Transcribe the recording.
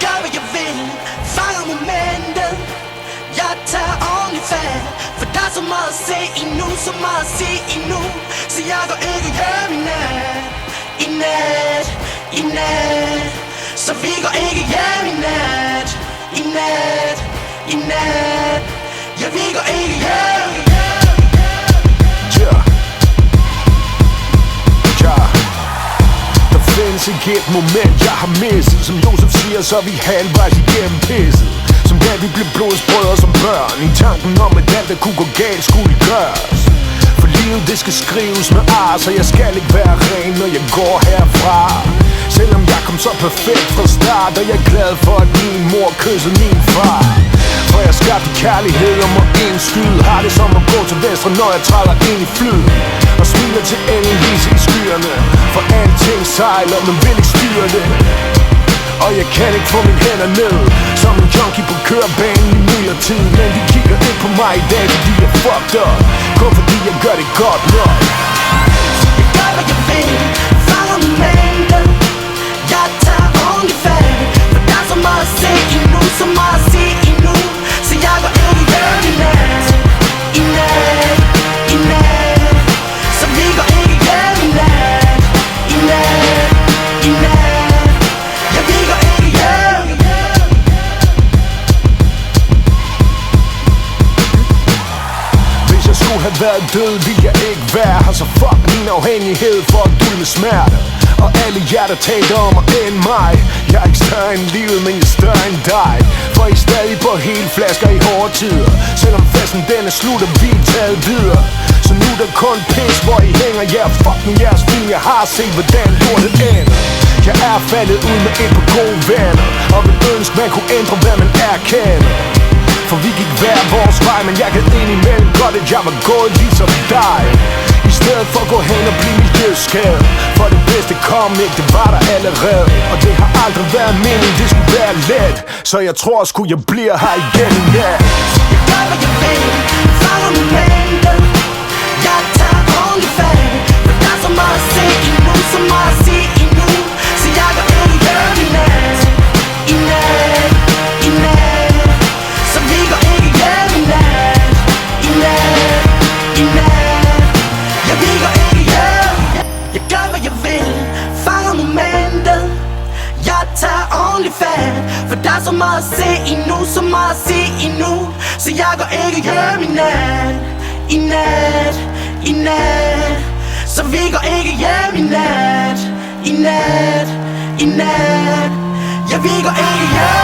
gør hvad jeg vil, fanger momentet. Jeg tager ordentligt fat, for der er så meget at se endnu, så meget at se endnu. Så jeg går ikke hjem i nat, i nat, i nat. Så vi går ikke hjem i nat, i nat, i nat. Ja, vi går ikke hjem. Der findes ikke et moment, jeg har misset. Som Josef siger, så er vi halvvejs igennem pisset. Som da vi blev blodsbrødre som børn, i tanken om at alt der kunne gå galt skulle gøres. For livet det skal skrives med ar, så jeg skal ikke være ren, når jeg går herfra. Selvom jeg kom så perfekt fra start, er jeg glad for at min mor kyssede min far. For jeg skabte kærlighed om at indskyde. Har det som at gå til venstre, når jeg træder ind i flyet. Og smiler til engelvis i skyerne. For alting sejler, men vil ikke styre det. Og jeg kan ikke få mine hænder ned som en junkie på kørebanen i myldretid. Men de kigger ikke på mig i dag, fordi jeg fucked up. Kun fordi jeg gør det godt nok. Jeg gør hvad jeg vil, fanger momentet. Jeg tager ordentligt fat, for der er så meget at se endnu, så meget at se endnu. Så jeg går ikke hjem i nat, i nat, i nat. Så vi går ikke hjem i nat, i nat, i nat. Ja, vi går ikke hjem. Hvis jeg skulle have været død, ville jeg ikke være her. Så fuck min afhængighed for at dulme smerte. Og alle jer der talte om at ende mig. Jeg er ikke større end livet, men jeg er større end dig. For I er stadig på hele flasker i hårde tider. Selvom festen den er slut, og vi er taget videre. Så nu er der kun pis, hvor I hænger. Ja, fucking jeres film, jeg har set hvordan lortet ender. Jeg er faldet ud med et par gode venner, og vil ønske man kunne ændre hvad man erkender. For vi gik hver vores vej, men jeg kan indimellem godt at jeg var gået ligesom dig. I stedet for at gå hen og blive miljøskadet. For det bedste kom ikke, det var der allerede. Og det har aldrig været meningen, det skulle være let. Så jeg tror sgu jeg bliver her igen i nat. Jeg gør hvad jeg vil, fanger momentet. Jeg tager ordentligt fat, for der er så meget at se endnu, så meget at se endnu. Så jeg går ikke hjem i nat, i nat, i nat. Så vi går ikke hjem i nat, i nat, i nat. Ja, vi går ikke hjem. Jeg gør hvad jeg vil, fanger momentet. Jeg tager ordentligt fat, for der er så meget at se endnu, så meget at se endnu. Så jeg går ikke hjem i nat, i nat, i nat. Så vi går ikke hjem i nat, i nat, i nat. Ja, vi går ikke hjem.